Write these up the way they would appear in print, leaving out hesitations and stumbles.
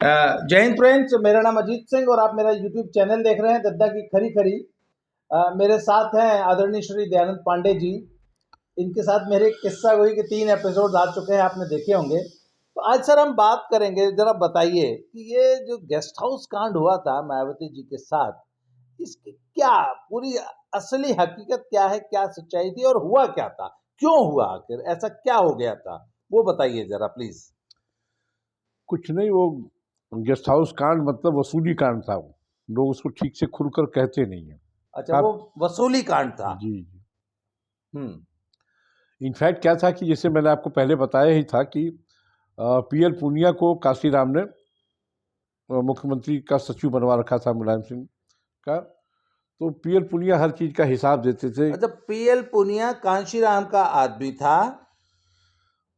जय हिंद फ्रेंड्स, मेरा नाम अजीत सिंह और आप मेरा यूट्यूब चैनल देख रहे हैं गद्दा की खरी खरी। मेरे साथ हैं आदरणीय श्री दयानंद पांडे जी। इनके साथ मेरे किस्सा गोई के 3 एपिसोड आ चुके हैं, आपने देखे होंगे। तो आज सर हम बात करेंगे, जरा बताइए कि ये जो गेस्ट हाउस कांड हुआ था मायावती जी के साथ, इसकी क्या पूरी असली हकीकत क्या है, क्या सच्चाई थी और हुआ क्या था, क्यों हुआ, आखिर ऐसा क्या हो गया था, वो बताइए जरा प्लीज। कुछ नहीं, वो गेस्ट हाउस कांड मतलब वसूली कांड था। वो लोग उसको ठीक से खुलकर कहते नहीं है। अच्छा, वो आप वसूली कांड था। जी जी। हम्म। इनफैक्ट क्या था कि जैसे मैंने आपको पहले बताया ही था कि पीएल पूनिया को काशीराम ने मुख्यमंत्री का सचिव बनवा रखा था, मुलायम सिंह का। तो पीएल पूनिया हर चीज का हिसाब देते थे। अच्छा, पीएल पुनिया कांशीराम का आदमी था।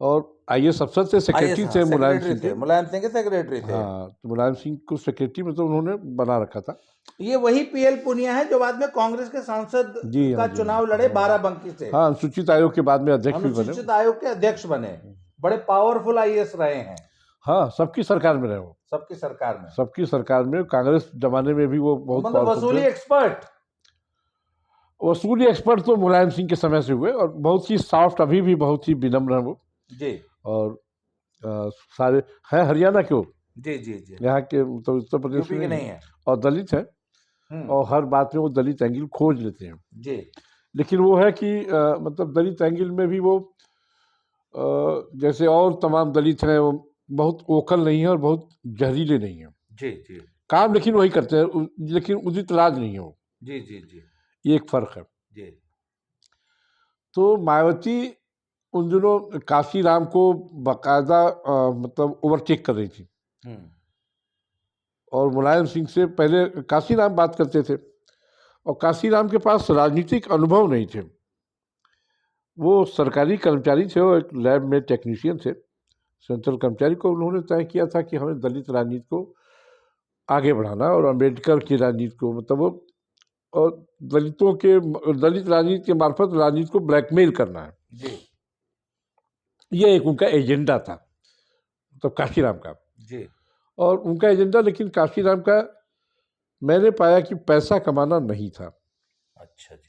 और आईएएस अफसर थे, आईएएस, सेक्रेटरी हाँ, थे मुलायम सेक्रेटरी सिंह के। थे, मुलायम सिंह के सेक्रेटरी थे। हाँ, तो मुलायम सिंह को सेक्रेटरी मतलब उन्होंने बना रखा था। ये वही पीएल पुनिया है जो बाद में कांग्रेस के सांसद जी हाँ, का जी चुनाव लड़े बाराबंकी से, हाँ, अनुसूचित आयोग के बाद में अध्यक्ष भी बने। अनुसूचित आयोग के अध्यक्ष बने। बड़े पावरफुल आईएएस रहे हैं। हाँ, सबकी सरकार में रहे वो। सबकी सरकार में, सबकी सरकार में, कांग्रेस जमाने में भी वो बहुत मतलब पावरफुल वसूली थे। एक्सपर्ट। वसूली एक्सपर्ट तो मुलायम सिंह के समय से हुए, और बहुत ही सॉफ्ट, अभी भी बहुत ही विनम्र है वो। जी और अ, सारे है हरियाणा के वो, जी जी जी। यहाँ के मतलब उत्तर प्रदेश यूपी में के नहीं नहीं है। है। और दलित है, और हर बात में वो दलित एंगल खोज लेते हैं। जी लेकिन वो है कि मतलब दलित एंगल में भी वो जैसे और तमाम दलित हैं, वो बहुत ओकल नहीं है और बहुत जहरीले नहीं है। जी जी काम लेकिन वही करते हैं, लेकिन उदित राज नहीं है वो। जी जी जी ये एक फर्क है। जी। तो मायावती उन दिनों काशीराम को बाकायदा मतलब ओवरटेक कर रही थी। हम्म। और मुलायम सिंह से पहले काशीराम बात करते थे, और काशीराम के पास राजनीतिक अनुभव नहीं थे। वो सरकारी कर्मचारी थे, वो एक लैब में टेक्नीशियन थे, सेंट्रल कर्मचारी। को उन्होंने तय किया था कि हमें दलित राजनीति को आगे बढ़ाना, और अम्बेडकर की राजनीति को मतलब वो, और दलितों के, दलित राजनीति के मार्फत राजनीति को ब्लैकमेल करना है। जी ये एक उनका एजेंडा था, मतलब काशीराम का। जी। और उनका एजेंडा, लेकिन काशीराम का मैंने पाया कि पैसा कमाना नहीं था। अच्छा जी।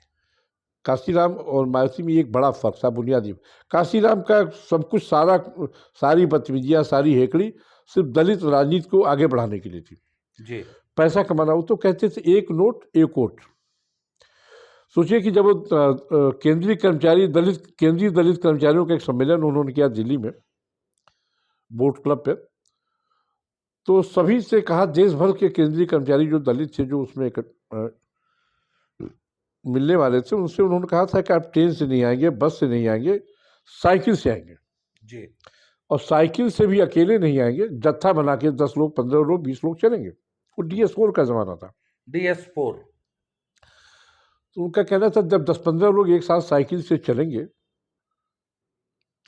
काशीराम और मायावती में एक बड़ा फर्क था, बुनियादी। काशीराम का सब कुछ, सारी बदतमीजियाँ, सारी हेकड़ी सिर्फ दलित राजनीति को आगे बढ़ाने के लिए थी। जी पैसा कमाना, वो तो कहते थे एक नोट एक वोट। सोचिए कि जब वो केंद्रीय दलित कर्मचारियों का एक सम्मेलन उन्होंने किया दिल्ली में, बोट क्लब पे। तो सभी से कहा, देश भर के केंद्रीय कर्मचारी जो दलित थे, जो उसमें मिलने वाले थे, उनसे उन्होंने कहा था कि आप ट्रेन से नहीं आएंगे, बस से नहीं आएंगे, साइकिल से आएंगे। जी। और साइकिल से भी अकेले नहीं आएंगे, जत्था बना के 10 लोग, 15 लोग, 20 लोग चलेंगे। वो DS4 का जमाना था। DS4। तो उनका कहना था, जब 10-15 लोग एक साथ साइकिल से चलेंगे,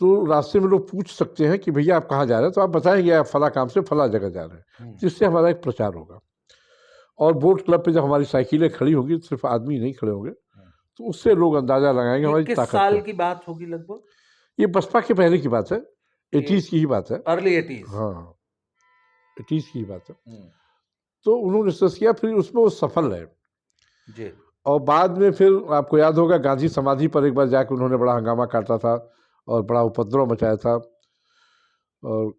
तो रास्ते में लोग पूछ सकते हैं कि भैया आप कहाँ जा रहे हैं, तो आप बताएंगे आप फला काम से फला जगह जा रहे हैं, जिससे हमारा एक प्रचार होगा। और बोट क्लब पे जब हमारी साइकिलें खड़ी होंगी, सिर्फ आदमी नहीं खड़े होंगे, तो उससे लोग अंदाजा लगाएंगे ये हमारी किस ताकत साल को। की बात होगी लगभग? ये बसपा के पहले की बात है, 80s की ही बात है। Early 80s। हाँ, 80s की ही बात है। तो उन्होंने डिस्कस किया, फिर उसमें वो सफल रहे। जी और बाद में फिर आपको याद होगा, गांधी समाधि पर एक बार जाकर उन्होंने बड़ा हंगामा काटा था और बड़ा उपद्रव मचाया था। और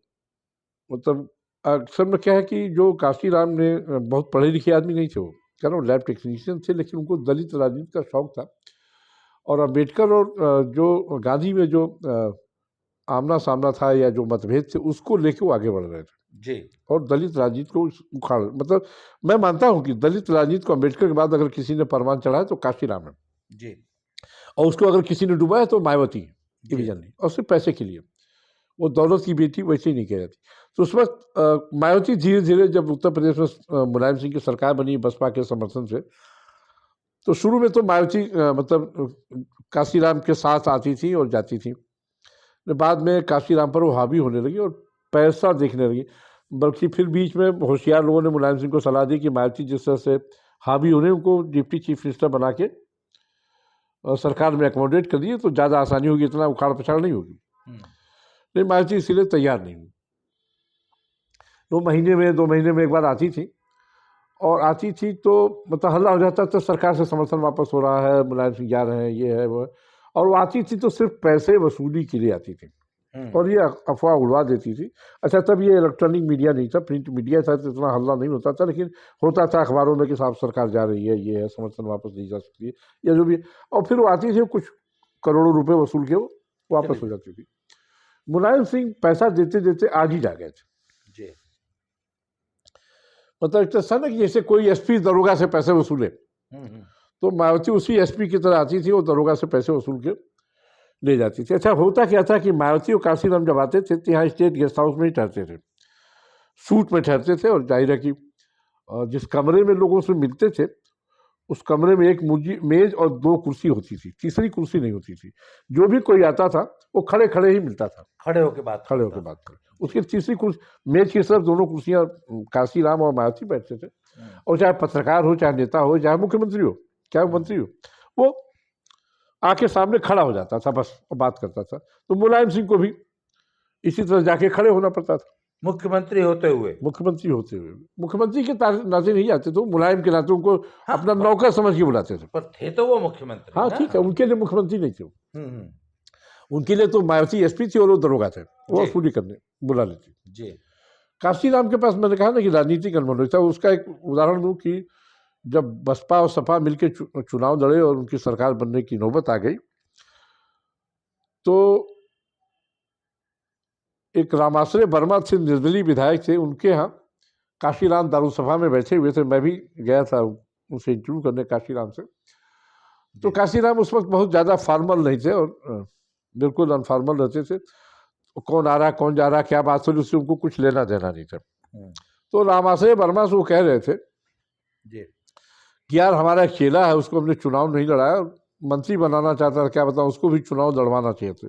मतलब अक्सर में क्या है कि जो काशीराम ने, बहुत पढ़े लिखे आदमी नहीं थे वो, क्या ना, लैब टेक्नीशियन थे, लेकिन उनको दलित राजनीति का शौक था। और अम्बेडकर और जो गांधी में जो आमना सामना था, या जो मतभेद थे, उसको लेके वो आगे बढ़ रहे थे। जी और दलित राजनीति को उखाड़, मतलब मैं मानता हूँ कि दलित राजनीति को अम्बेडकर के बाद अगर किसी ने परवान चढ़ाया तो काशीराम है, जी और उसको अगर किसी ने डुबाया तो मायावती है। जी डिवीजन नहीं, और सिर्फ पैसे के लिए। वो दौलत की बेटी वैसे ही नहीं कह रही थी। तो उस वक्त मायावती धीरे धीरे, जब उत्तर प्रदेश में मुलायम सिंह की सरकार बनी बसपा के समर्थन से, तो शुरू में तो मायावती मतलब काशीराम के साथ आती थी और जाती थी। बाद में काशीराम पर वो हावी होने लगी और पैसा देखने लगी। बल्कि फिर बीच में होशियार लोगों ने मुलायम सिंह को सलाह दी कि मायावती जिस तरह से हावी होने, उनको डिप्टी चीफ मिनिस्टर बना के और सरकार में एकोमोडेट कर दिए, तो ज़्यादा आसानी होगी, इतना उखाड़ पछाड़ नहीं होगी। नहीं, मायावती इसीलिए तैयार नहीं हुई। दो महीने में एक बार आती थी, और आती थी तो मतलब हल्ला हो जाता था, सरकार से समर्थन वापस हो रहा है, मुलायम सिंह जा रहे हैं, ये है वो है। और वो आती थी तो सिर्फ पैसे वसूली के लिए आती थी, और ये अफवाह उड़वा देती थी। अच्छा, तब ये इलेक्ट्रॉनिक मीडिया नहीं था, प्रिंट मीडिया था, तो इतना हल्ला नहीं होता था, लेकिन होता था अखबारों में कि साहब सरकार जा रही है, ये है, समर्थन वापस दी जा सकती है, या जो भी। और फिर वो आती थी, कुछ करोड़ों रुपए वसूल के वो वापस हो जाती थी। मुलायम सिंह पैसा देते देते आज ही जा गए थे जी। मतलब एक था ना कि जैसे कोई एसपी दरोगा से पैसे वसूले, तो मायावती उसी एसपी की तरह आती थी, वो दरोगा से पैसे वसूल के ले जाती थी। अच्छा, होता क्या था कि मायावती और काशीराम जब आते थे तो यहाँ स्टेट गेस्ट हाउस में ही ठहरते थे, सूट में ठहरते थे, और जाहिर है कि जिस कमरे में लोगों से मिलते थे उस कमरे में एक मेज और 2 कुर्सी होती थी, तीसरी कुर्सी नहीं होती थी। जो भी कोई आता था वो खड़े खड़े ही मिलता था, खड़े होकर बात करते। उसकी तीसरी कुर्सी, मेज की तरफ 2 कुर्सियां काशीराम और मायावती बैठते थे, और चाहे पत्रकार हो, चाहे नेता हो, चाहे मुख्यमंत्री हो, चाहे मंत्री हो, वो आके सामने खड़ा हो जाता था बस, और बात करता था। तो मुलायम सिंह को भी इसी तरह जाके खड़े होना पड़ता था, मुख्यमंत्री होते हुए। मुख्यमंत्री के नाते नहीं जाते थे, मुलायम के नाते उनको अपना नौकर समझ के बुलाते थे, पर थे तो वो मुख्यमंत्री। हाँ ठीक है, उनके लिए मुख्यमंत्री नहीं थे, उनके लिए तो मायावती एसपी थी और वो दरोगा थे, वो वसूली करने बुला लेती जी। काशीराम के पास मैंने कहा ना कि राजनीतिक अनुभव था। उसका एक उदाहरण दूं कि जब बसपा और सपा मिलकर चुनाव लड़े और उनकी सरकार बनने की नौबत आ गई, तो एक रामाश्रय वर्मा थे, निर्दलीय विधायक थे, उनके यहाँ काशीराम दारुसभा में बैठे हुए थे। मैं भी गया था उनसे इंटरव्यू करने काशीराम से। तो काशीराम उस वक्त बहुत ज़्यादा फॉर्मल नहीं थे, और बिल्कुल अनफॉर्मल रहते थे। कौन आ रहा, कौन जा रहा, क्या बात हो रही, उससे उनको कुछ लेना देना नहीं था। तो रामाश्रय वर्मा से वो कह रहे थे कि यार हमारा एक चेला है, उसको हमने चुनाव नहीं लड़ाया, मंत्री बनाना चाहता था, क्या बताऊँ, उसको भी चुनाव लड़वाना चाहिए थे।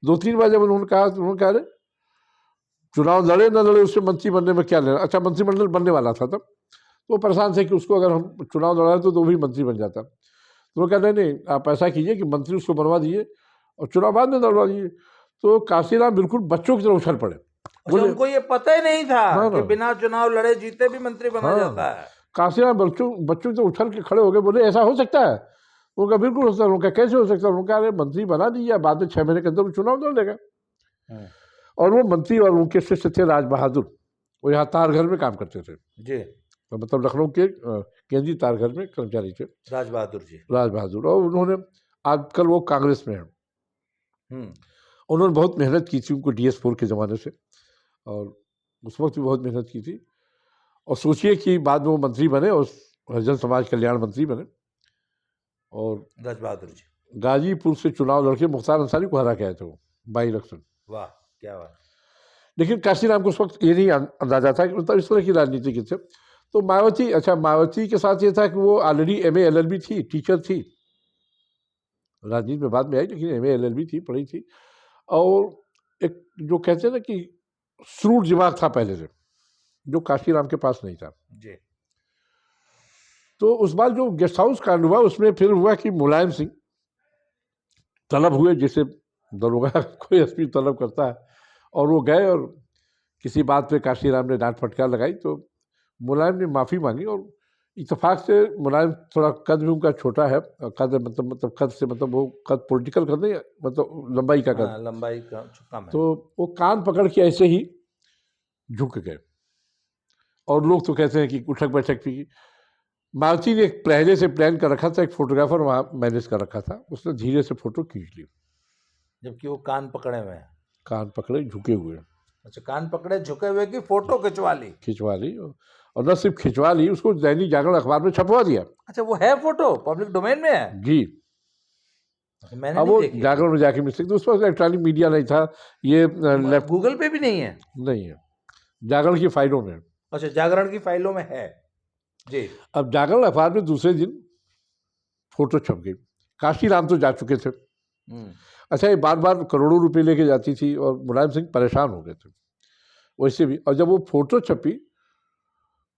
2-3 बार जब उन्होंने कहा तो उन्होंने कहा रहे चुनाव लड़े न लड़े उससे मंत्री बनने में क्या लेना। अच्छा, मंत्रिमंडल बनने वाला था तब, तो परेशान थे कि उसको अगर हम चुनाव लड़ाए तो भी मंत्री बन जाता। तो वो कह रहे नहीं, आप ऐसा कीजिए कि मंत्री उसको बनवा दीजिए और चुनाव बाद में लड़वा दीजिए। तो काशीराम बिल्कुल बच्चों की तरह उछल पड़े। उनको ये पता ही नहीं था कि बिना चुनाव लड़े जीते भी मंत्री बना जाता है। काशीराम बच्चों से उछल के खड़े हो गए, बोले ऐसा हो सकता है? उनका बिल्कुल हो सकता है। उनका कैसे हो सकता है? उनका अरे मंत्री बना दीजिए, बाद में 6 महीने के अंदर चुनाव लड़ लेगा। और वो मंत्री और उनके शिष्य थे राज बहादुर, वो यहाँ तारघर में काम करते थे जी, तो मतलब लखनऊ के केंद्रीय तारघर में कर्मचारी थे राज बहादुर। और उन्होंने आजकल वो कांग्रेस में है। उन्होंने बहुत मेहनत की थी, उनको DS4 के ज़माने से, और उस वक्त भी बहुत मेहनत की थी। और सोचिए कि बाद में वो मंत्री बने और हरिजन समाज कल्याण मंत्री बने, और राज बहादुर जी गाजीपुर से चुनाव लड़के मुख्तार अंसारी को हरा के आए थे वो बाई इलेक्शन। वाह, क्या बात। लेकिन काशीराम को उस वक्त ये नहीं अंदाजा था कि मतलब इस तरह की राजनीति के थे। तो मायावती, अच्छा मायावती के साथ ये था कि वो ऑलरेडी MA LLB थी, टीचर थी, राजनीति में बाद में आई, लेकिन MA LLB थी, पढ़ी थी। और एक जो कहते हैं ना कि श्रूड दिमाग था पहले से, जो काशीराम के पास नहीं था जी। तो उस बार जो गेस्ट हाउस कांड हुआ उसमें फिर हुआ कि मुलायम सिंह तलब हुए, जैसे दरोगा कोई SP तलब करता है, और वो गए और किसी बात पे काशीराम ने डांट फटकार लगाई, तो मुलायम ने माफ़ी मांगी। और इत्तेफाक से मुलायम थोड़ा कद भी उनका छोटा है, कद मतलब कद से मतलब वो कद पॉलिटिकल कद नहीं, मतलब लंबाई का कद, लंबाई का कम है। तो वो कान पकड़ के ऐसे ही झुक गए, और लोग तो कहते हैं कि उठक बैठक की। मायावती ने पहले से प्लान कर रखा था, एक फोटोग्राफर वहाँ मैनेज कर रखा था, उसने धीरे से फोटो खींच ली, जबकि वो कान पकड़े हुए हैं, कान पकड़े झुके हुए। अच्छा, कान पकड़े झुके हुए की फोटो खिंचवा ली, और न सिर्फ खिंचवा ली, उसको दैनिक जागरण अखबार में छपवा दिया। अच्छा, वो है फोटो पब्लिक डोमेन में है जी। मैंने अब वो जागरण में जाके मिल सकते, उस वक्त इलेक्ट्रॉनिक मीडिया नहीं था, ये गूगल पे भी नहीं है, जागरण की फाइलों में। अच्छा, जागरण की फाइलों में है जी। अब जागरण अखबार में दूसरे दिन फोटो छप गई। काशीराम तो जा चुके थे। अच्छा, ये बार बार करोड़ों रुपए लेके जाती थी, और मुलायम सिंह परेशान हो गए थे वैसे भी। और जब वो फोटो छपी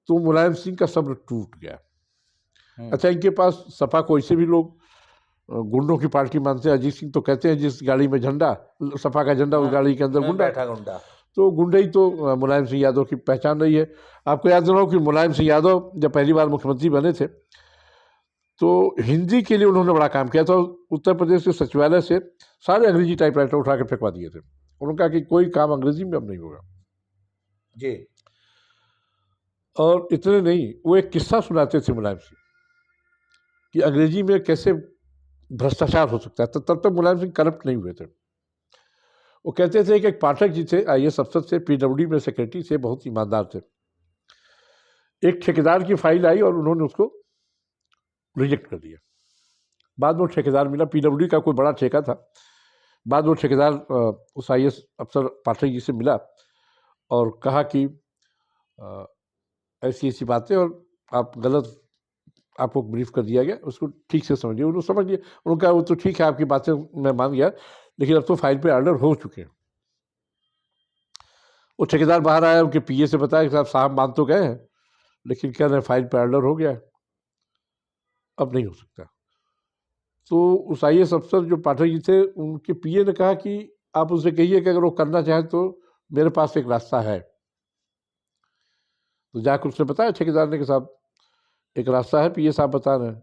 तो मुलायम सिंह का सब्र टूट गया। अच्छा, इनके पास सपा को ऐसे भी लोग गुंडों की पार्टी मानते हैं। अजीत सिंह तो कहते हैं जिस गाड़ी में झंडा, सपा का झंडा, उस गाड़ी के अंदर गुंडा। तो गुंडई तो मुलायम सिंह यादव की पहचान रही है। आपको याद दिलाऊं कि मुलायम सिंह यादव जब पहली बार मुख्यमंत्री बने थे तो हिंदी के लिए उन्होंने बड़ा काम किया था। उत्तर प्रदेश के सचिवालय से सारे अंग्रेजी टाइपराइटर उठा के फेंकवा दिए थे। उन्होंने कहा कि कोई काम अंग्रेजी में अब नहीं होगा जी। और इतने नहीं, वो एक किस्सा सुनाते थे मुलायम सिंह कि अंग्रेजी में कैसे भ्रष्टाचार हो सकता है। तो तब तक मुलायम सिंह करप्ट नहीं हुए थे। वो कहते थे कि एक पाठक जी थे, IAS अफसर थे, PWD में सेक्रेटरी थे, बहुत ईमानदार थे। एक ठेकेदार की फाइल आई और उन्होंने उसको रिजेक्ट कर दिया। बाद में वो ठेकेदार मिला, PWD का कोई बड़ा ठेका था। बाद में वो ठेकेदार उस IAS अफसर पाठक जी से मिला और कहा कि ऐसी ऐसी बातें और आप गलत, आपको ब्रीफ कर दिया गया, उसको ठीक से समझिए। उन्होंने समझ लिया। उन्होंने कहा वो तो ठीक है, आपकी बातें मैं मान गया, लेकिन अब तो फाइल पे ऑर्डर हो चुके हैं। वो ठेकेदार बाहर आया, उनके PA से बताया कि साहब मान तो गए हैं, लेकिन कह रहे हैं फाइल पे ऑर्डर हो गया है, अब नहीं हो सकता। तो उस IAS अफसर जो पाठक जी थे, उनके PA ने कहा कि आप उससे कहिए कि अगर वो करना चाहें तो मेरे पास एक रास्ता है। तो जाकर उसने बताया ठेकेदार ने कि साहब एक रास्ता है, PA साहब बता रहे हैं।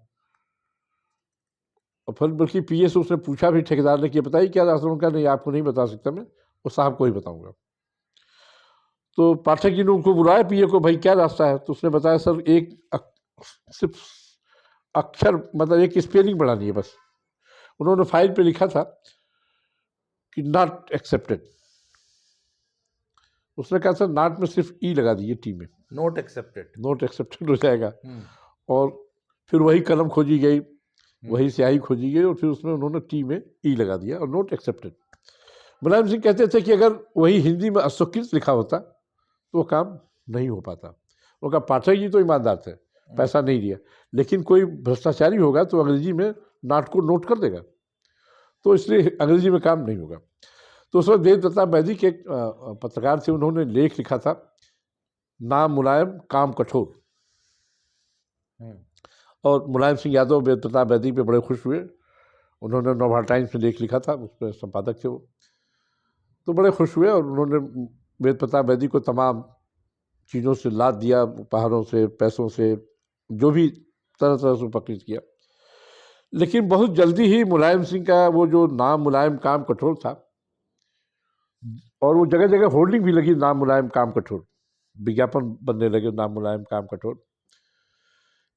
और फिर बल्कि PA से उसने पूछा भी ठेकेदार ने कि बताइए क्या रास्ता। उनका नहीं, आपको नहीं बता सकता मैं, वो साहब को ही बताऊंगा। तो पाठक जी ने उनको बुलाया PA को, भाई क्या रास्ता है। तो उसने बताया सर एक सिर्फ अक्षर, मतलब एक स्पेलिंग बढ़ानी है बस। उन्होंने फाइल पे लिखा था कि नॉट एक्सेप्टेड। उसने कहा सर नॉट में सिर्फ ई लगा दीजिए, टी में नोट एक्सेप्टेड, नोट एक्सेप्टेड हो जाएगा। और फिर वही कलम खोजी गई, वही स्याही खोजी गई और फिर उसमें उन्होंने टी में ई लगा दिया और नोट एक्सेप्टेड। मुलायम सिंह कहते थे कि अगर वही हिंदी में अस्वीकृत लिखा होता तो वो काम नहीं हो पाता। उनका पाठक जी तो ईमानदार थे, पैसा नहीं दिया, लेकिन कोई भ्रष्टाचारी होगा तो अंग्रेजी में नॉट को नोट कर देगा, तो इसलिए अंग्रेजी में काम नहीं होगा। तो उस वक्त देवदत्ता बैदी के एक पत्रकार थे, उन्होंने लेख लिखा था नाम मुलायम काम कठोर। और मुलायम सिंह यादव देवदत्ता बैदी पे बड़े खुश हुए। उन्होंने नवभारत टाइम्स में लेख लिखा था, उस पर संपादक थे वो, तो बड़े खुश हुए और उन्होंने वेदप्रताप बैदी को तमाम चीज़ों से लाद दिया, उपहारों से, पैसों से, जो भी तरह तरह से उपकृत किया। लेकिन बहुत जल्दी ही मुलायम सिंह का वो जो नाम मुलायम काम कठोर था, और वो जगह जगह होर्डिंग भी लगी नाम मुलायम काम कठोर, विज्ञापन बनने लगे नाम मुलायम काम कठोर।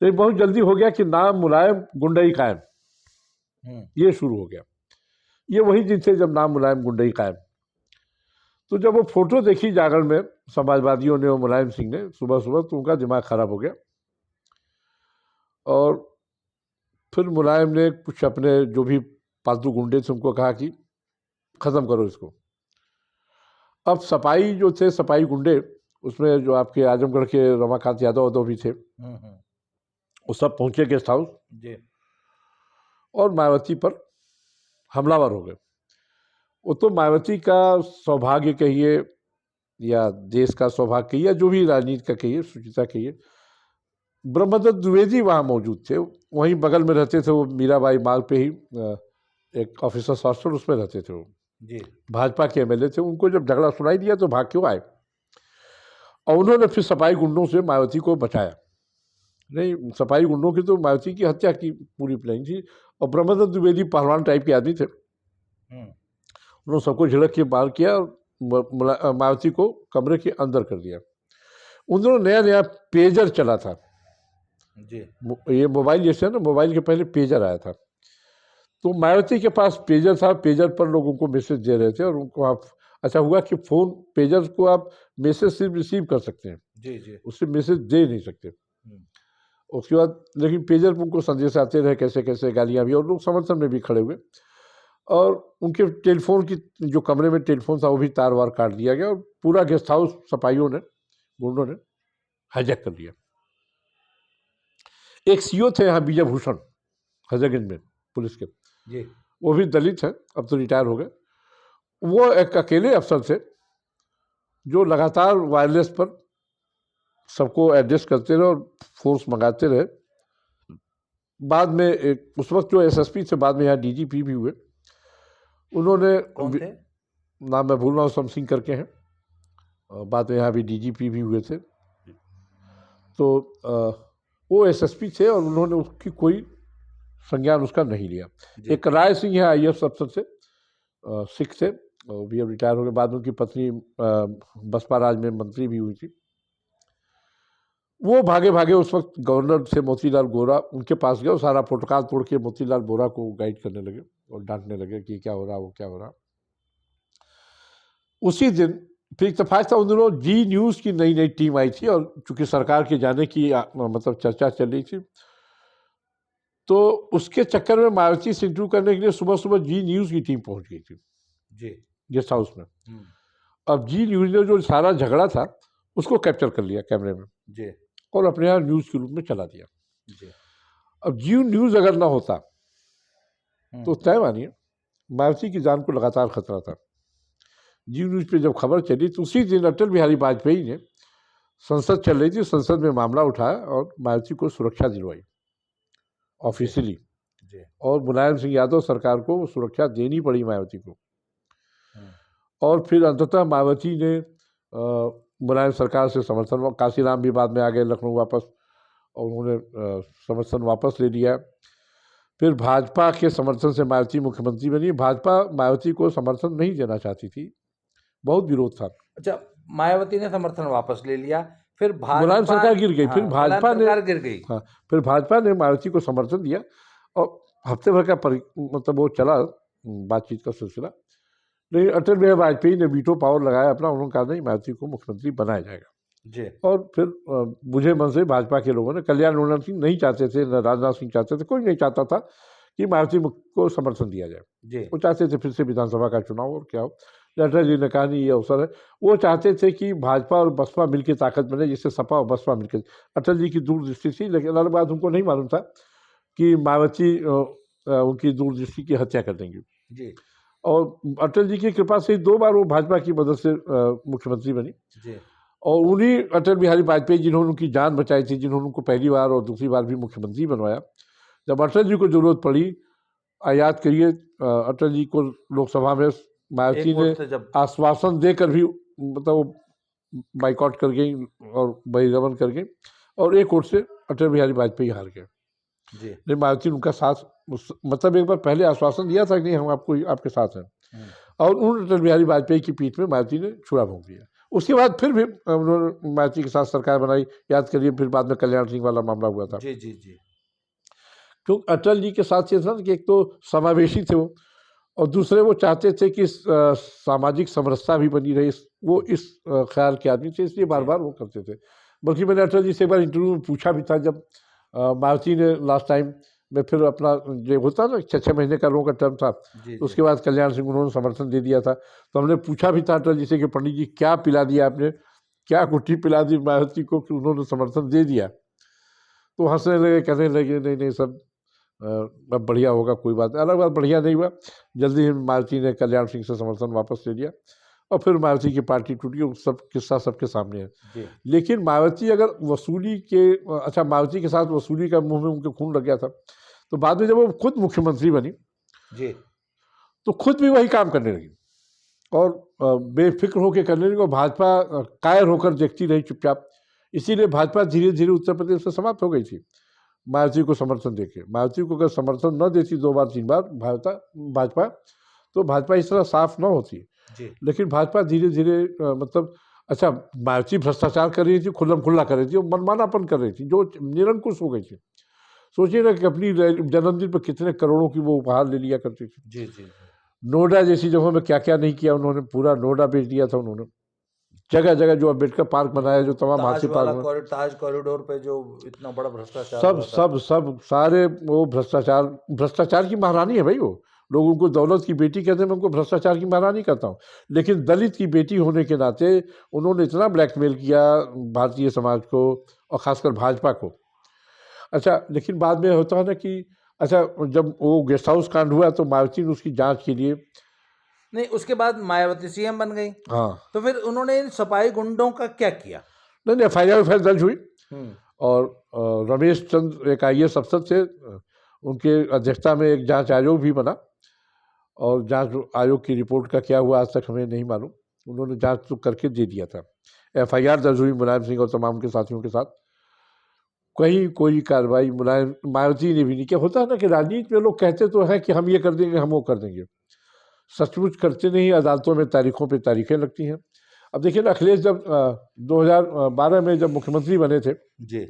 लेकिन बहुत जल्दी हो गया कि नाम मुलायम गुंडई कायम, ये शुरू हो गया। ये वही दिन थे जब नाम मुलायम गुंडई कायम। तो जब वो फोटो देखी जागरण में समाजवादियों ने और मुलायम सिंह ने सुबह सुबह, तो उनका दिमाग खराब हो गया। और फिर मुलायम ने कुछ अपने जो भी पालतू गुंडे थे उनको कहा कि ख़त्म करो इसको। अब सपाई जो थे, सपाई गुंडे, उसमें जो आपके आजमगढ़ के रमाकांत यादव भी थे, वो सब पहुंचे गेस्ट हाउस जी, और मायावती पर हमलावर हो गए। वो तो मायावती का सौभाग्य कहिए या देश का सौभाग्य कहिए या जो भी राजनीति का कहिए, सुचिता कहिए, ब्रह्मदत्त द्विवेदी वहाँ मौजूद थे। वहीं बगल में रहते थे वो, मीराबाई मार्ग पे ही एक ऑफिसर्स हॉस्टल, उसमें रहते थे वो जी, भाजपा के MLA थे। उनको जब झगड़ा सुनाई दिया तो भाग क्यों आए, और उन्होंने फिर सपाई गुंडों से मायावती को बचाया। नहीं, सपाई गुंडों की तो मायावती की हत्या की पूरी प्लानिंग थी। और ब्रह्मदत्त द्विवेदी पहलवान टाइप के आदमी थे, उन्होंने सबको झिड़क के मार किया और मायावती को कमरे के अंदर कर दिया। उन दिनों नया नया पेजर चला था जी, ये मोबाइल जैसे ना, मोबाइल के पहले पेजर आया था। तो मायावती के पास पेजर था, पेजर पर लोगों को मैसेज दे रहे थे और उनको आप, अच्छा हुआ कि फोन पेजर को आप मैसेज सिर्फ रिसीव कर सकते हैं जी जी, उससे मैसेज दे नहीं सकते। उसके बाद लेकिन पेजर पर उनको संदेश आते रहे, कैसे कैसे गालियाँ भी, और लोग समर्थन में भी खड़े हुए। और उनके टेलीफोन की, जो कमरे में टेलीफोन था वो भी तार वार काट दिया गया और पूरा गेस्ट हाउस सपाइयों ने, गुंडों ने हाईजैक कर लिया। एक CO थे यहाँ विजय भूषण, हजरतगंज में पुलिस के जी, वो भी दलित हैं, अब तो रिटायर हो गए। वो एक अकेले अफसर थे जो लगातार वायरलेस पर सबको एड्रेस करते रहे और फोर्स मंगाते रहे। बाद में एक उस वक्त जो SSP थे, बाद में यहाँ DGP भी हुए। उन्होंने, कौन थे? नाम मैं भूल रहा हूँ, समसिंह करके हैं, बाद में यहाँ भी डीजीपी भी हुए थे। तो वो एसएसपी थे और उन्होंने उसकी कोई संज्ञान उसका नहीं लिया। एक राय सिंह है IAS अफसर से, सिख थे, वो भी अब रिटायर हो गए। बाद में उनकी पत्नी बसपा राज में मंत्री भी हुई थी। वो भागे भागे उस वक्त गवर्नर से मोतीलाल वोरा उनके पास गए और सारा प्रोटोकॉल तोड़ के मोतीलाल वोरा को गाइड करने लगे और डांटने लगे कि क्या हो रहा, वो क्या हो रहा। उसी दिन फिर इत्तेफाक था, उन दिनों जी न्यूज़ की नई नई टीम आई थी और चूंकि सरकार के जाने की मतलब चर्चा चल रही थी, तो उसके चक्कर में मायावती से इंटरव्यू करने के लिए सुबह सुबह जी न्यूज़ की टीम पहुंच गई थी जी गेस्ट हाउस में। अब जी न्यूज़ ने जो सारा झगड़ा था उसको कैप्चर कर लिया कैमरे में जी और अपने यहाँ न्यूज़ के रूप में चला दिया जी। अब जी न्यूज़ अगर ना होता तो तय मानिए मायावती की जान को लगातार खतरा था। जी न्यूज़ पे जब खबर चली तो उसी दिन अटल बिहारी वाजपेयी ने, संसद चल रही थी, संसद में मामला उठाया और मायावती को सुरक्षा दिलवाई ऑफिशियली, और मुलायम सिंह यादव सरकार को सुरक्षा देनी पड़ी मायावती को। और फिर अंततः मायावती ने मुलायम सरकार से समर्थन, काशीराम भी बाद में आ गए लखनऊ वापस और उन्होंने समर्थन वापस ले लिया। फिर भाजपा के समर्थन से मायावती मुख्यमंत्री बनी। भाजपा मायावती को समर्थन नहीं देना चाहती थी, बहुत विरोध था। अच्छा, मायावती ने समर्थन वापस ले लिया, फिर मुलायम सरकार गिर गई। फिर भाजपा ने गिर गई। हाँ, फिर भाजपा ने मायावती को समर्थन दिया और हफ्ते भर का मतलब वो चला बातचीत का सिलसिला। लेकिन अटल बिहारी वाजपेयी ने वीटो पावर लगाया अपना, उन्होंने कहा नहीं, मायावती को मुख्यमंत्री बनाया जाएगा जी। और फिर बुझे मन से भाजपा के लोगों ने, कल्याण रोनन सिंह नहीं चाहते थे, न राजनाथ सिंह चाहते थे, कोई नहीं चाहता था कि मायावती को समर्थन दिया जाए जी। वो चाहते थे फिर से विधानसभा का चुनाव और क्या हो। अटल जी ने कहा नहीं, ये अवसर है। वो चाहते थे कि भाजपा और बसपा मिलकर ताकत बने, जिससे सपा और बसपा मिलकर। अटल जी की दूरदृष्टि थी, लेकिन अलग बात उनको नहीं मालूम था कि मायावती उनकी दूरदृष्टि की हत्या कर देंगी जी। और अटल जी की कृपा से 2 बार वो भाजपा की मदद से मुख्यमंत्री बनी जी। और उन्हीं अटल बिहारी वाजपेयी जिन्होंने उनकी जान बचाई थी, जिन्होंने उनको पहली बार और दूसरी बार भी मुख्यमंत्री बनवाया। जब अटल जी को जरूरत पड़ी, याद करिए, अटल जी को लोकसभा में मायावती ने आश्वासन देकर भी मतलब बाइकआउट कर गई और बहिर्गमन कर गई और एक वोट से अटल बिहारी वाजपेयी हार गए। नहीं, मायावती उनका साथ, मतलब एक बार पहले आश्वासन दिया था कि नहीं, हम आपको आपके साथ हैं, और उन अटल बिहारी वाजपेयी की पीठ में मायावती ने छुरा भोंक दिया। उसके बाद फिर भी उन्होंने मायावती के साथ सरकार बनाई। याद करिए, फिर बाद में कल्याण सिंह वाला मामला हुआ था। जी जी जी। क्योंकि अटल जी के साथ ये था कि एक तो समावेशी थे वो, और दूसरे वो चाहते थे कि सामाजिक समरसता भी बनी रहे। वो इस ख्याल के आदमी थे, इसलिए बार बार वो करते थे। बल्कि मैंने अटल जी से एक बार इंटरव्यू में पूछा भी था, जब मायावती ने लास्ट टाइम में फिर अपना जो होता ना 6 महीने का लोगों का टर्म था, उसके बाद कल्याण सिंह उन्होंने समर्थन दे दिया था। तो हमने पूछा भी था अटल जी से कि पंडित जी क्या पिला दिया आपने, क्या गुट्ठी पिला दी मायावती को कि उन्होंने समर्थन दे दिया। तो हंसने लगे, कहने लगे नहीं नहीं सब अब बढ़िया होगा, कोई बात नहीं। अलग बात, बढ़िया नहीं हुआ। जल्दी ही मायावती ने कल्याण सिंह से समर्थन वापस ले लिया और फिर मायावती की पार्टी टूटी। वो सब किस्सा सबके सामने है। लेकिन मायावती अगर वसूली के, अच्छा, मायावती के साथ वसूली का मुंह में उनके खून लग गया था, तो बाद में जब वो खुद मुख्यमंत्री बनी जी, तो खुद भी वही काम करने लगी और बेफिक्र होकर करने लगी और भाजपा कायर होकर देखती रही चुपचाप। इसीलिए भाजपा धीरे धीरे उत्तर प्रदेश में समाप्त हो गई थी मायावती को समर्थन देके। मायावती को अगर समर्थन न देती 2 बार 3 बार भाजपा, तो भाजपा इस तरह साफ न होती जी। लेकिन भाजपा धीरे धीरे मतलब, अच्छा, मायावती भ्रष्टाचार कर रही थी, खुल्लम खुल्ला कर रही थी, मनमानापन कर रही थी जो निरंकुश हो गई थी। सोचिए ना कि अपनी जन्मदिन पर कितने करोड़ों की वो उपहार ले लिया करती थी। जी जी। नोएडा जैसी जगहों में क्या क्या नहीं किया उन्होंने, पूरा नोएडा बेच दिया था उन्होंने। जगह जगह जो अम्बेडकर पार्क बनाया, जो तमाम हाथी पार्क, ताज कॉरिडोर पे जो इतना बड़ा भ्रष्टाचार, सब सारे वो भ्रष्टाचार की महारानी है भाई। वो लोग उनको दौलत की बेटी कहते हैं, मैं उनको भ्रष्टाचार की महारानी कहता हूँ। लेकिन दलित की बेटी होने के नाते उन्होंने इतना ब्लैकमेल किया भारतीय समाज को और खासकर भाजपा को। अच्छा, लेकिन बाद में होता है ना कि, अच्छा, जब वो गेस्ट हाउस कांड हुआ तो मायावती ने उसकी जांच के लिए, नहीं, उसके बाद मायावती सीएम बन गई। हाँ, तो फिर उन्होंने इन सपाई गुंडों का क्या किया? नहीं, FIR दर्ज हुई और रमेश चंद्र एक IAS अफसर थे, उनके अध्यक्षता में एक जांच आयोग भी बना और जांच आयोग की रिपोर्ट का क्या हुआ आज तक हमें नहीं मालूम। उन्होंने जांच तो करके दे दिया था। FIR दर्ज हुई मुलायम सिंह और तमाम के साथियों के साथ, कहीं कोई कार्रवाई मुलायम मायावती ने भी नहीं किया। होता है ना कि राजनीति में लोग कहते तो हैं कि हम ये कर देंगे, हम वो कर देंगे, सचमुच करते नहीं। अदालतों में तारीखों पे तारीखें लगती हैं। अब देखिए ना, अखिलेश जब 2012 में जब मुख्यमंत्री बने थे जी,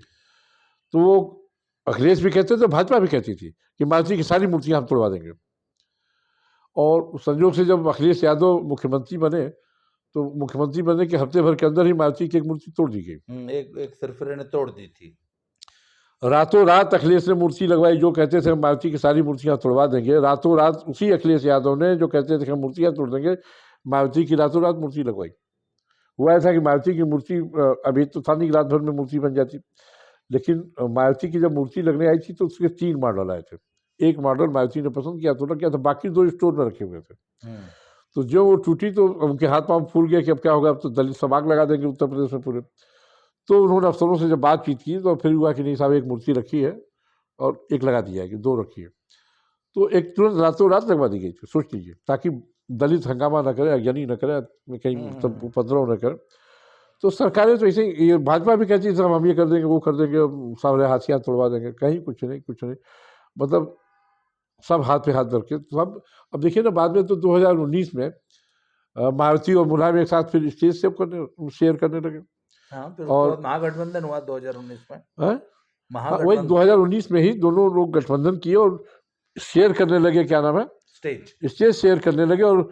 तो वो अखिलेश भी कहते थे, भाजपा भी कहती थी कि मायावती की सारी मूर्तियां हम तोड़वा देंगे। और संयोग से जब अखिलेश यादव मुख्यमंत्री बने तो मुख्यमंत्री बनने के हफ्ते भर के अंदर ही मायावती की एक मूर्ति तोड़ दी गई। एक सरफरे ने तोड़ दी थी। रातों रात अखिलेश ने मूर्ति लगवाई। जो कहते थे हम मायावती की सारी मूर्तियां तोड़वा देंगे, रातों रात उसी अखिलेश यादव ने, जो कहते थे हम मूर्तियां तोड़ देंगे, मायावती की रातों रात मूर्ति लगवाई। हुआ ऐसा कि मायावती की मूर्ति अभी तो था नहीं रात भर में मूर्ति बन जाती, लेकिन मायावती की जब मूर्ति लगने आई थी तो उसके 3 मॉडल आए थे। एक मॉडल मायावती ने पसंद किया तो किया था, बाकी 2 स्टोर में रखे हुए थे। तो जो वो टूटी तो उनके हाथ पांव फूल गए कि अब क्या होगा, अब तो दलित समाग लगा देंगे उत्तर प्रदेश में पूरे। तो उन्होंने अफसरों से जब बातचीत की तो फिर हुआ कि नहीं साहब, एक मूर्ति रखी है और एक लगा दी जाएगी, 2 रखी है। तो एक तुरंत रातों रात लगवा दी गई थी, सोच लीजिए, ताकि दलित हंगामा न करे, अज्ञानी न करे, कहीं मतलब उपद्रव न करे। तो सरकारें तो ऐसे ही, ये भाजपा भी कहती थी हम ये कर देंगे, वो कर देंगे, सारे हाथियां तोड़वा देंगे, कहीं कुछ नहीं, कुछ नहीं। मतलब सब हाथ पे हाथ धर के तो अब देखिए ना, बाद में तो 2019 में मायावती और मुलायम एक साथ फिर स्टेज शेयर करने लगे। हाँ, फिर और महागठबंधन हुआ 2019 में। हाँ, वही 2019 में ही दोनों लोग गठबंधन किए और शेयर करने लगे, क्या नाम है, स्टेज शेयर करने लगे। और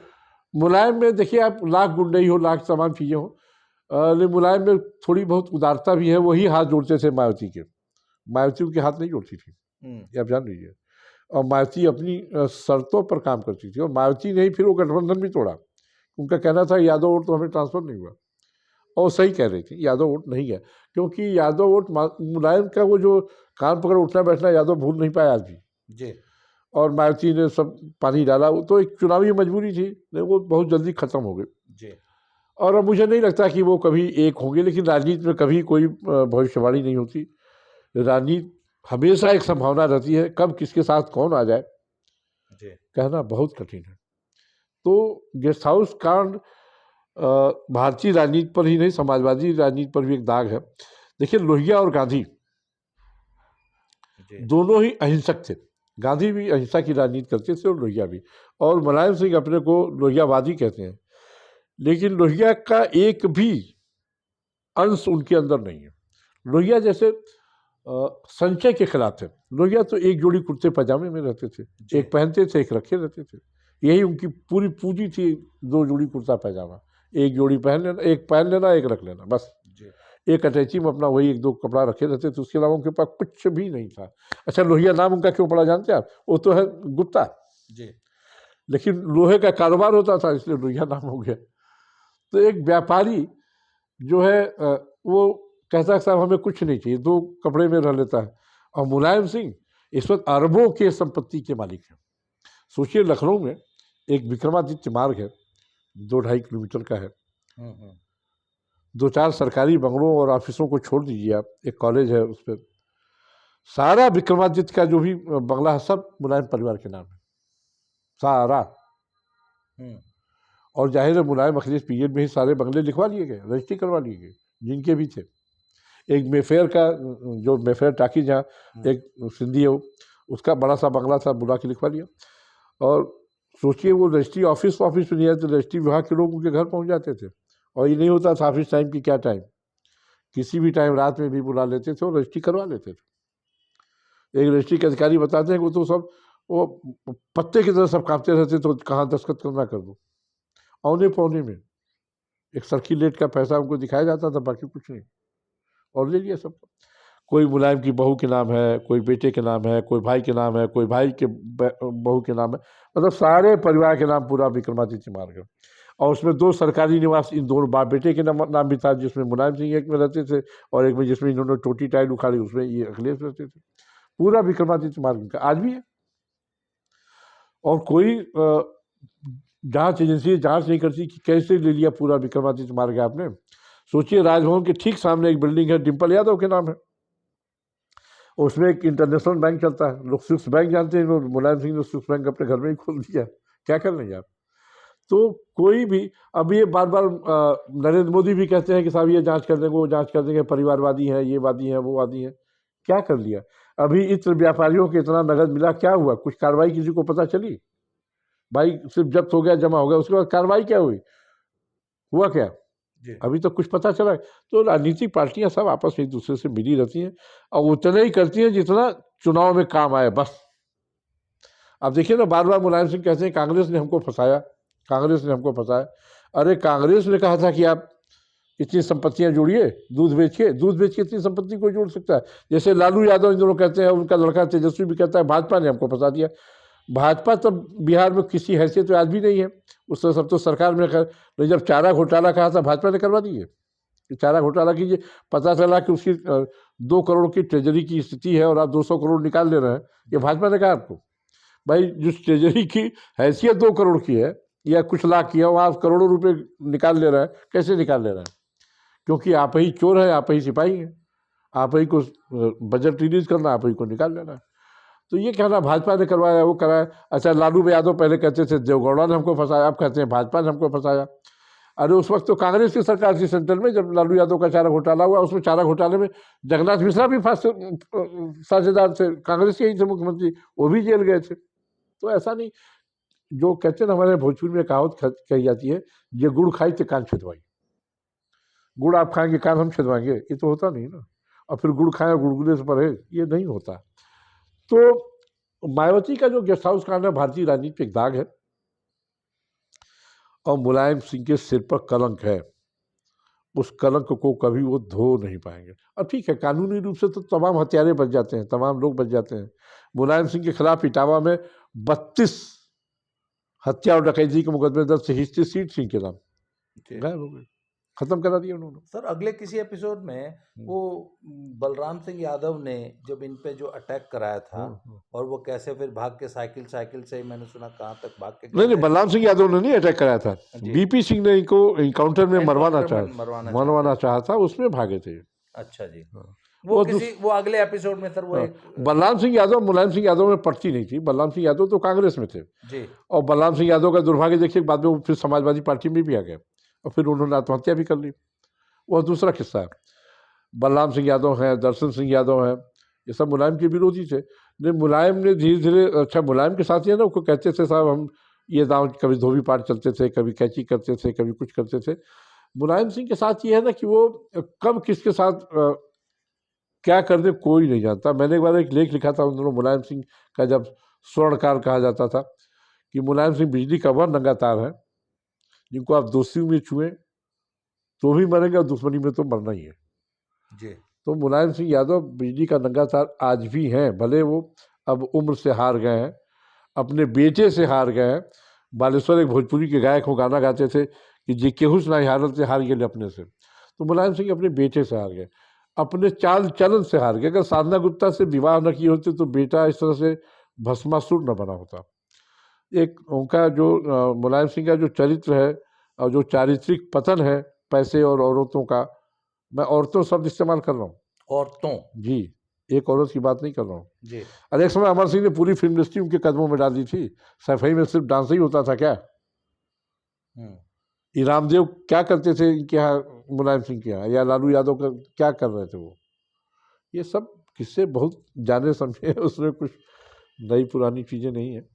मुलायम में देखिए आप, लाख गुंडई हो, लाख तमाम चीज़ें हो, लेकिन मुलायम में थोड़ी बहुत उदारता भी है। वही हाथ जोड़ते थे मायावती के, मायावती उनके हाथ नहीं जोड़ती थी, ये आप जान लीजिए। और मायावती अपनी शर्तों पर काम करती थी, और मायावती ने ही फिर वो गठबंधन भी तोड़ा। उनका कहना था यादव वोट तो हमें ट्रांसफर नहीं हुआ, और सही कह रही थी, यादव वोट नहीं है, क्योंकि यादव वोट मुलायम का वो जो कान पकड़ उठना बैठना यादव भूल नहीं पाया आज भी जी। और मायावती ने सब पानी डाला, वो तो एक चुनावी मजबूरी थी, वो बहुत जल्दी खत्म हो गई जी। और अब मुझे नहीं लगता कि वो कभी एक होंगे, लेकिन राजनीति में कभी कोई भविष्यवाणी नहीं होती। राजनीति हमेशा एक संभावना रहती है, कब किसके साथ कौन आ जाए जी, कहना बहुत कठिन है। तो गेस्ट हाउस कांड भारतीय राजनीति पर ही नहीं, समाजवादी राजनीति पर भी एक दाग है। देखिए, लोहिया और गांधी दोनों ही अहिंसक थे। गांधी भी अहिंसा की राजनीति करते थे और लोहिया भी। और मुलायम सिंह अपने को लोहियावादी कहते हैं, लेकिन लोहिया का एक भी अंश उनके अंदर नहीं है। लोहिया जैसे संचय के खिलाफ थे। लोहिया तो एक जोड़ी कुर्ते पजामे में रहते थे, एक पहनते थे, एक रखे रहते थे। यही उनकी पूरी पूंजी थी, 2 जोड़ी कुर्ता पैजामा, एक जोड़ी पहन लेना, एक पहन लेना, एक रख लेना, बस। एक अटैची में अपना वही 1-2 कपड़ा रखे रहते थे, उसके अलावा उनके पास कुछ भी नहीं था। अच्छा, लोहिया नाम उनका क्यों पड़ा जानते हैं आप? वो तो है गुप्ता जी, लेकिन लोहे का कारोबार होता था, इसलिए लोहिया नाम हो गया। तो एक व्यापारी जो है वो कहता है साहब हमें कुछ नहीं चाहिए, 2 कपड़े में रह लेता है। और मुलायम सिंह इस वक्त अरबों के संपत्ति के मालिक हैं। सोचिए, लखनऊ में एक विक्रमादित्य मार्ग है, 2-2.5 किलोमीटर का है। 2-4 सरकारी बंगलों और ऑफिसों को छोड़ दीजिए आप, एक कॉलेज है, उस पर सारा विक्रमादित्य का जो भी बंगला है सब मुलायम परिवार के नाम है, सारा। और जाहिर है मुलायम अखिलेश पीरियड में ही सारे बंगले लिखवा लिए गए, रजिस्ट्री करवा लिए गए, जिनके भी थे। एक मेफेयर का, जो मेफेयर टाकी जहाँ एक सिंधी है, उसका बड़ा सा बंगला था, बुला के लिखवा लिया। और सोचिए, वो रजिस्ट्री ऑफिस में नहीं आते, रजिस्ट्री विभाग के लोग उनके घर पहुंच जाते थे। और ये नहीं होता था ऑफिस टाइम की क्या टाइम, किसी भी टाइम रात में भी बुला लेते थे और रजिस्ट्री करवा लेते थे। एक रजिस्ट्री के अधिकारी बताते हैं कि वो तो सब वो पत्ते की तरह सब कांपते रहते, तो कहाँ दस्तखत करना कर दो। औने पौने में एक सर्किलेट का पैसा उनको दिखाया जाता था, बाकी कुछ नहीं, और ले लिया सब। कोई मुलायम की बहू के नाम है, कोई बेटे के नाम है, कोई भाई के नाम है, कोई भाई के बहू के नाम है, मतलब सारे परिवार के नाम पूरा विक्रमादित्य मार्ग है। और उसमें 2 सरकारी निवास इन दोनों बाप बेटे के नाम भी था, जिसमें मुलायम सिंह एक में रहते थे और एक में जिसमें इन्होंने टोटी टाइल उखाड़ी उसमें ये अखिलेश रहते थे। पूरा विक्रमादित्य मार्ग का आज भी है। और कोई जांच एजेंसी जांच नहीं करती कि कैसे ले लिया पूरा विक्रमादित्य मार्ग आपने। सोचिए, राजभवन के ठीक सामने एक बिल्डिंग है, डिम्पल यादव के नाम है, उसमें एक इंटरनेशनल बैंक चलता है, लोग स्विस बैंक जानते हैं, मुलायम सिंह ने स्विस बैंक अपने घर में ही खोल दिया, क्या कर लेंगे आप। तो कोई भी, अब ये बार बार नरेंद्र मोदी भी कहते हैं कि साहब ये जांच कर देंगे, वो जांच कर देंगे, परिवारवादी हैं, ये वादी हैं, वो वादी हैं। क्या कर लिया? अभी इत्र व्यापारियों को इतना नगद मिला, क्या हुआ? कुछ कार्रवाई किसी को पता चली? भाई सिर्फ जब्त हो गया, जमा हो गया, उसके बाद कार्रवाई क्या हुई? हुआ क्या? अभी तक कुछ पता चला है? तो राजनीतिक पार्टियां सब आपस में एक दूसरे से मिली रहती हैं और उतना ही करती हैं जितना चुनाव में काम आए, बस। अब देखिए ना, बार बार मुलायम सिंह कहते हैं कांग्रेस ने हमको फंसाया, कांग्रेस ने हमको फंसाया। अरे कांग्रेस ने कहा था कि आप इतनी संपत्तियां जोड़िए, दूध बेच के इतनी संपत्ति कोई जोड़ सकता है? जैसे लालू यादव इन दोनों कहते हैं, उनका लड़का तेजस्वी भी कहता है भाजपा ने हमको फंसा दिया। भाजपा तो बिहार में किसी हैसियत तो आज भी नहीं है, उससे सब तो सरकार में नहीं। जब चारा घोटाला कहा था भाजपा ने करवा दिए कि चारा घोटाला कीजिए, पता चला कि उसकी 2 करोड़ की ट्रेजरी की स्थिति है और आप 200 करोड़ निकाल ले रहे हैं, ये भाजपा ने कहा आपको? भाई जिस ट्रेजरी की हैसियत 2 करोड़ की है या कुछ लाख की है, वहाँ आप करोड़ों रुपए निकाल ले रहे हैं, कैसे निकाल ले रहे हैं? क्योंकि आप ही चोर है, आप ही सिपाही हैं, आप ही को बजट रिलीज करना, आप ही को निकाल लेना है। तो ये कहना भाजपा ने करवाया, वो कराया। अच्छा, लालू यादव पहले कहते थे देवगौड़ा ने हमको फंसाया, अब कहते हैं भाजपा ने हमको फंसाया। अरे उस वक्त तो कांग्रेस की सरकार थी सेंट्रल में, जब लालू यादव का चारा घोटाला हुआ, उसमें चारा घोटाले में जगन्नाथ मिश्रा भी साझेदार थे, कांग्रेस के ही थे मुख्यमंत्री, वो भी जेल गए थे। तो ऐसा नहीं, जो कहते हैं हमारे भोजपुरी में कहावत कही जाती है, ये गुड़ खाई तो कान छिदवाई। गुड़ आप खाएंगे, कान हम छिदवाएंगे, ये तो होता नहीं ना। और फिर गुड़ खाएं और गुड़गुड़े से परहेज, ये नहीं होता। तो मायावती का जो गेस्ट हाउस कांड है, भारतीय राजनीति पे एक दाग है और मुलायम सिंह के सिर पर कलंक है। उस कलंक को कभी वो धो नहीं पाएंगे। अब ठीक है, कानूनी रूप से तो तमाम हत्यारे बच जाते हैं, तमाम लोग बच जाते हैं। मुलायम सिंह के खिलाफ इटावा में 32 हत्या और डकैती के मुकदमे दर्ज थे, हिस्ट्री सीट सिंह के नाम, गायब हो गए, खत्म करा दिया उन्होंने। सर अगले किसी एपिसोड में वो बलराम सिंह यादव ने जब इन पे जो अटैक कराया था और वो कैसे फिर भाग के साइकिल से, मैंने सुना कहाँ तक भाग के नहीं, बलराम सिंह यादव ने नहीं अटैक कराया था, बीपी सिंह ने इनको इनकाउंटर में मरवाना चाहा था, उसमें भागे थे। अच्छा जी। वो अगले एपिसोड में सर, वो बलराम सिंह यादव मुलायम सिंह यादव में पड़ती नहीं थी। बलराम सिंह यादव तो कांग्रेस में थे जी, और बलराम सिंह यादव का दुर्भाग्य देखिए, बाद में फिर समाजवादी पार्टी में भी आ गए और फिर उन्होंने आत्महत्या भी कर ली। वह दूसरा किस्सा है। बलराम सिंह यादव हैं, दर्शन सिंह यादव हैं, ये सब मुलायम के विरोधी थे। लेकिन मुलायम ने धीरे धीरे, अच्छा मुलायम के साथ ही है ना, उसको कहते थे साहब हम ये दांव, कभी धोबी पाट चलते थे, कभी कैची करते थे, कभी कुछ करते थे। मुलायम सिंह के साथ ये है ना कि वो कब किसके साथ क्या कर दे कोई नहीं जानता। मैंने एक बार एक लेख लिखा था उन दोनों, मुलायम सिंह का जब स्वर्णकाल कहा जाता था, कि मुलायम सिंह बिजली का वह नंगा तार है जिनको आप दोस्ती में छुए तो भी मरेंगे और दुश्मनी में तो मरना ही है जी। तो मुलायम सिंह यादव बिजली का नंगा तार आज भी हैं, भले वो अब उम्र से हार गए हैं, अपने बेटे से हार गए हैं। बालेश्वर एक भोजपुरी के गायक को गाना गाते थे कि जे केहुस ना हारत से हार गए अपने से। तो मुलायम सिंह अपने बेटे से हार गए, अपने चाल चलन से हार गए। अगर साधना गुप्ता से विवाह न किए होते तो बेटा इस तरह से भस्मासुर न बना होता। एक उनका जो मुलायम सिंह का जो चरित्र है और जो चारित्रिक पतन है पैसे और औरतों का, मैं औरतों शब्द इस्तेमाल कर रहा हूँ, औरतों जी, एक औरत की बात नहीं कर रहा हूँ जी। अरे एक समय अमर सिंह ने पूरी फिल्म इंडस्ट्री उनके कदमों में डाल दी थी। सफाई में सिर्फ डांस ही होता था क्या? रामदेव क्या करते थे इनके यहाँ, मुलायम सिंह के यहाँ, या लालू यादव का क्या कर रहे थे वो? ये सब किस्से बहुत जाने समझे, उसमें कुछ नई पुरानी चीज़ें नहीं है।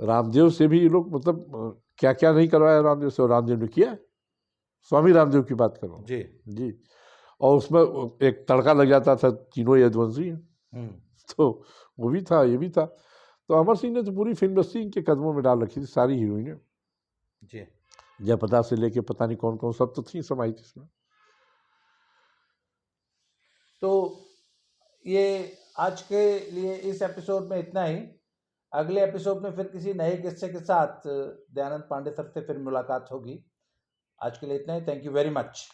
रामदेव से भी ये लोग मतलब क्या क्या नहीं करवाया रामदेव से, और रामदेव ने किया। स्वामी रामदेव की बात कर रहा हूँ जी जी। और उसमें एक तड़का लग जाता था, तीनों यदुवंशी हैं, तो वो भी था, ये भी था। तो अमर सिंह ने तो पूरी फिल्म इंडस्ट्री इनके कदमों में डाल रखी थी, सारी हीरोइनें जी। जयप्रदा से लेके पता नहीं कौन कौन, सब तो थी समाई थी इसमें। तो ये आज के लिए इस एपिसोड में इतना ही। अगले एपिसोड में फिर किसी नए किस्से के साथ दयानंद पांडे सर से फिर मुलाकात होगी। आज के लिए इतना ही। Thank you very much.